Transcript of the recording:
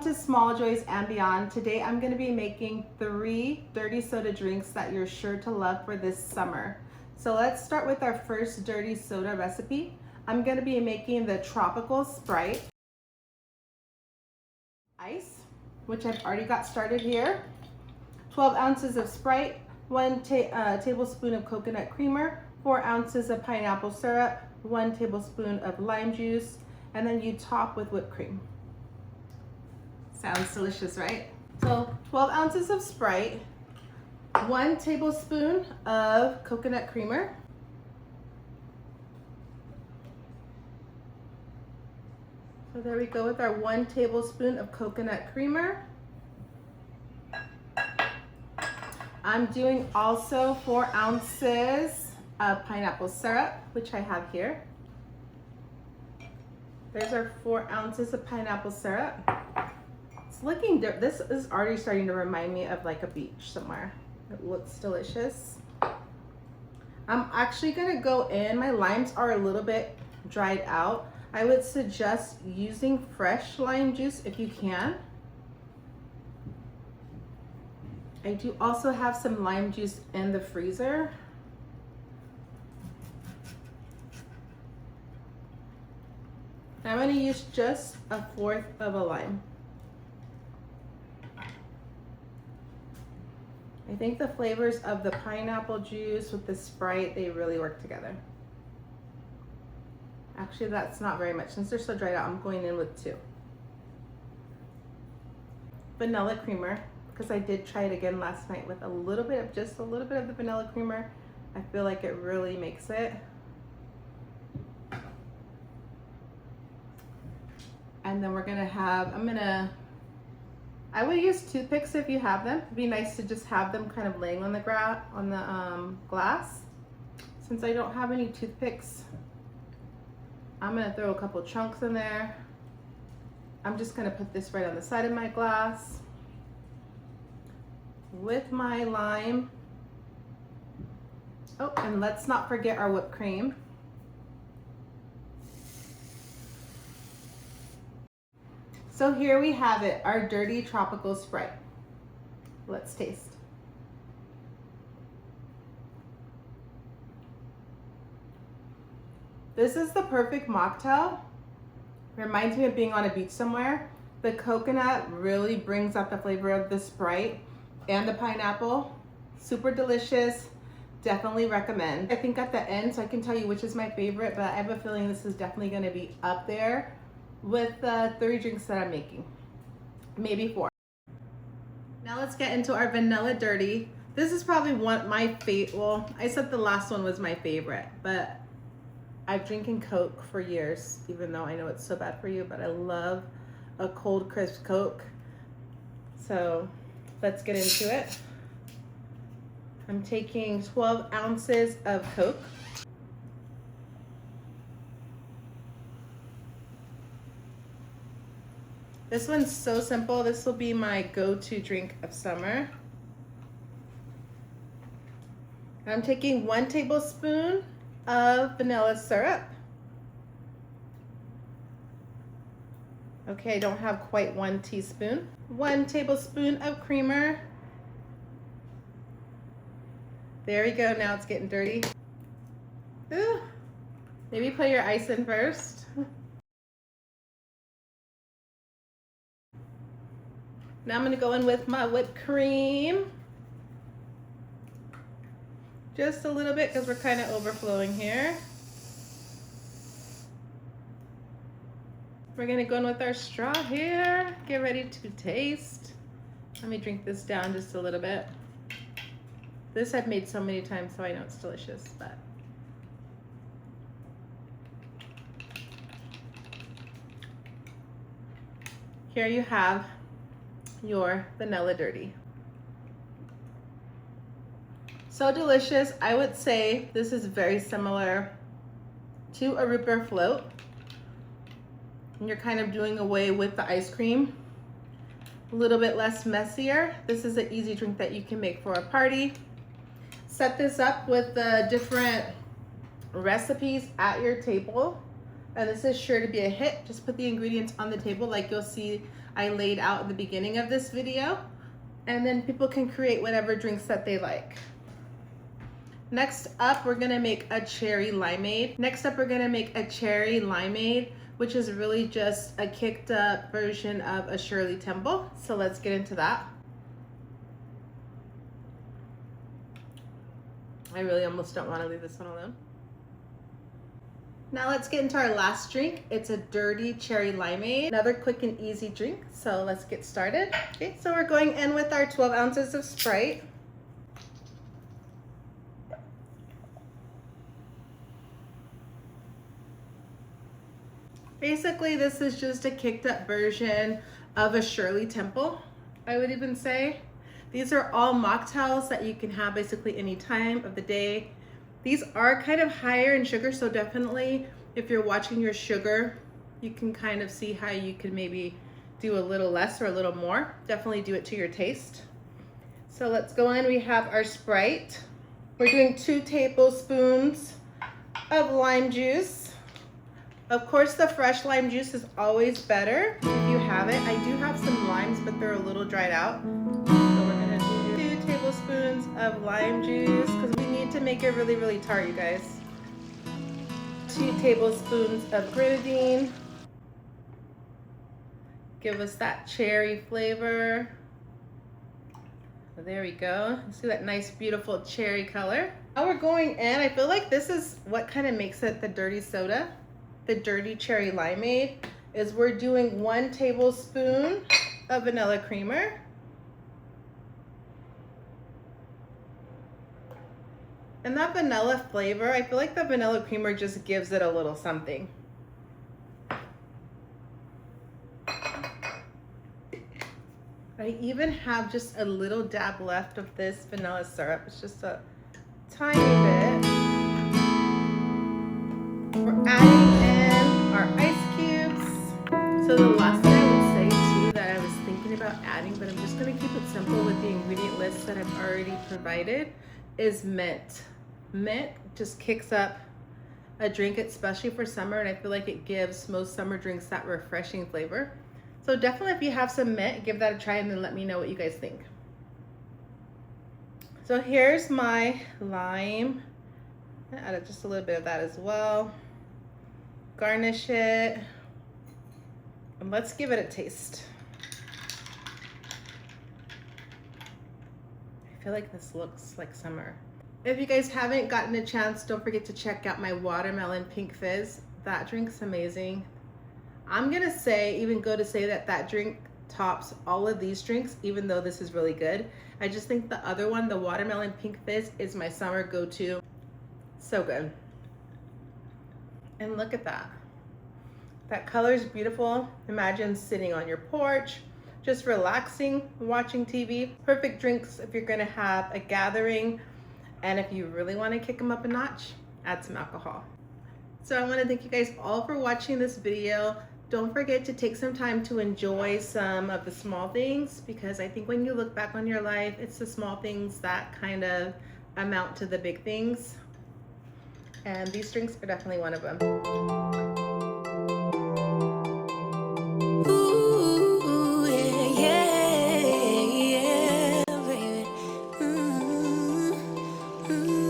to Small Joys and Beyond. Today I'm going to be making 3 dirty soda drinks that you're sure to love for this summer. So let's start with our first dirty soda recipe. I'm going to be making the Tropical Sprite Ice, which I've already got started here. 12 ounces of Sprite, 1 tablespoon of coconut creamer, 4 ounces of pineapple syrup, 1 tablespoon of lime juice, and then you top with whipped cream. Sounds delicious, right? So 12 ounces of Sprite, 1 tablespoon of coconut creamer, so there we go with our 1 tablespoon of coconut creamer. I'm doing also 4 ounces of pineapple syrup, which I have here. There's our 4 ounces of pineapple syrup. Looking, this is already starting to remind me of like a beach somewhere. It looks delicious. I'm actually gonna go in, my limes are a little bit dried out. I would suggest using fresh lime juice if you can. I do also have some lime juice in the freezer. I'm gonna use just 1/4 of a lime. I think the flavors of the pineapple juice with the Sprite, they really work together. Actually, that's not very much. Since they're so dried out, I'm going in with 2. Vanilla creamer, because I did try it again last night with just a little bit of the vanilla creamer. I feel like it really makes it. And then we're gonna have, I would use toothpicks if you have them. It'd be nice to just have them kind of laying on the glass. Since I don't have any toothpicks, I'm gonna throw a couple chunks in there. I'm just gonna put this right on the side of my glass with my lime. Oh, and let's not forget our whipped cream. So here we have it, our dirty tropical Sprite. Let's taste. This is the perfect mocktail. Reminds me of being on a beach somewhere. The coconut really brings out the flavor of the Sprite and the pineapple. Super delicious, definitely recommend. I think at the end, so I can tell you which is my favorite, but I have a feeling this is definitely gonna be up there with the 3 drinks that I'm making, maybe 4. Now let's get into our vanilla dirty. This is probably my favorite. Well, I said the last one was my favorite, but I've drinking Coke for years, even though I know it's so bad for you, but I love a cold crisp Coke. So let's get into it. I'm taking 12 ounces of Coke. This one's so simple. This will be my go-to drink of summer. I'm taking 1 tablespoon of vanilla syrup. Okay, I don't have quite 1 teaspoon. 1 tablespoon of creamer. There we go, now it's getting dirty. Ooh. Maybe put your ice in first. Now I'm gonna go in with my whipped cream. Just a little bit because we're kind of overflowing here. We're gonna go in with our straw here. Get ready to taste. Let me drink this down just a little bit. This I've made so many times, so I know it's delicious, but. Here you have your vanilla dirty. So delicious. I would say this is very similar to a root beer float. And you're kind of doing away with the ice cream. A little bit less messier. This is an easy drink that you can make for a party. Set this up with the different recipes at your table. And this is sure to be a hit. Just put the ingredients on the table like you'll see I laid out at the beginning of this video, and then people can create whatever drinks that they like. Next up, we're gonna make a cherry limeade. Which is really just a kicked up version of a Shirley Temple. So let's get into that. I really almost don't want to leave this one alone. Now let's get into our last drink. It's a dirty cherry limeade. Another quick and easy drink. So let's get started. Okay, so we're going in with our 12 ounces of Sprite. Basically, this is just a kicked up version of a Shirley Temple, I would even say. These are all mocktails that you can have basically any time of the day. These are kind of higher in sugar, so definitely if you're watching your sugar, you can kind of see how you could maybe do a little less or a little more. Definitely do it to your taste. So let's go in. We have our Sprite. We're doing 2 tablespoons of lime juice. Of course, the fresh lime juice is always better if you have it. I do have some limes, but they're a little dried out. So we're gonna do 2 tablespoons of lime juice because we need to make it really, really tart, you guys. 2 tablespoons of grenadine. Give us that cherry flavor. So there we go. See that nice, beautiful cherry color. Now we're going in. I feel like this is what kind of makes it the dirty soda. The dirty cherry limeade is we're doing 1 tablespoon of vanilla creamer. And that vanilla flavor, I feel like the vanilla creamer just gives it a little something. I even have just a little dab left of this vanilla syrup. It's just a tiny bit. We're adding in our ice cubes. So the last thing I would say too that I was thinking about adding, but I'm just gonna keep it simple with the ingredient list that I've already provided, is mint. Mint just kicks up a drink, especially for summer, and I feel like it gives most summer drinks that refreshing flavor. So definitely if you have some mint, give that a try and then let me know what you guys think. So here's my lime. I added just a little bit of that as well. Garnish it. And let's give it a taste. I feel like this looks like summer. If you guys haven't gotten a chance, don't forget to check out my watermelon pink fizz. That drink's amazing. I'm gonna say, even go to say that that drink tops all of these drinks, even though this is really good. I just think the other one, the watermelon pink fizz, is my summer go-to. So good. And look at that. That color is beautiful. Imagine sitting on your porch, just relaxing, watching TV. Perfect drinks if you're gonna have a gathering. And if you really wanna kick them up a notch, add some alcohol. So I wanna thank you guys all for watching this video. Don't forget to take some time to enjoy some of the small things, because I think when you look back on your life, it's the small things that kind of amount to the big things. And these drinks are definitely one of them. Baby.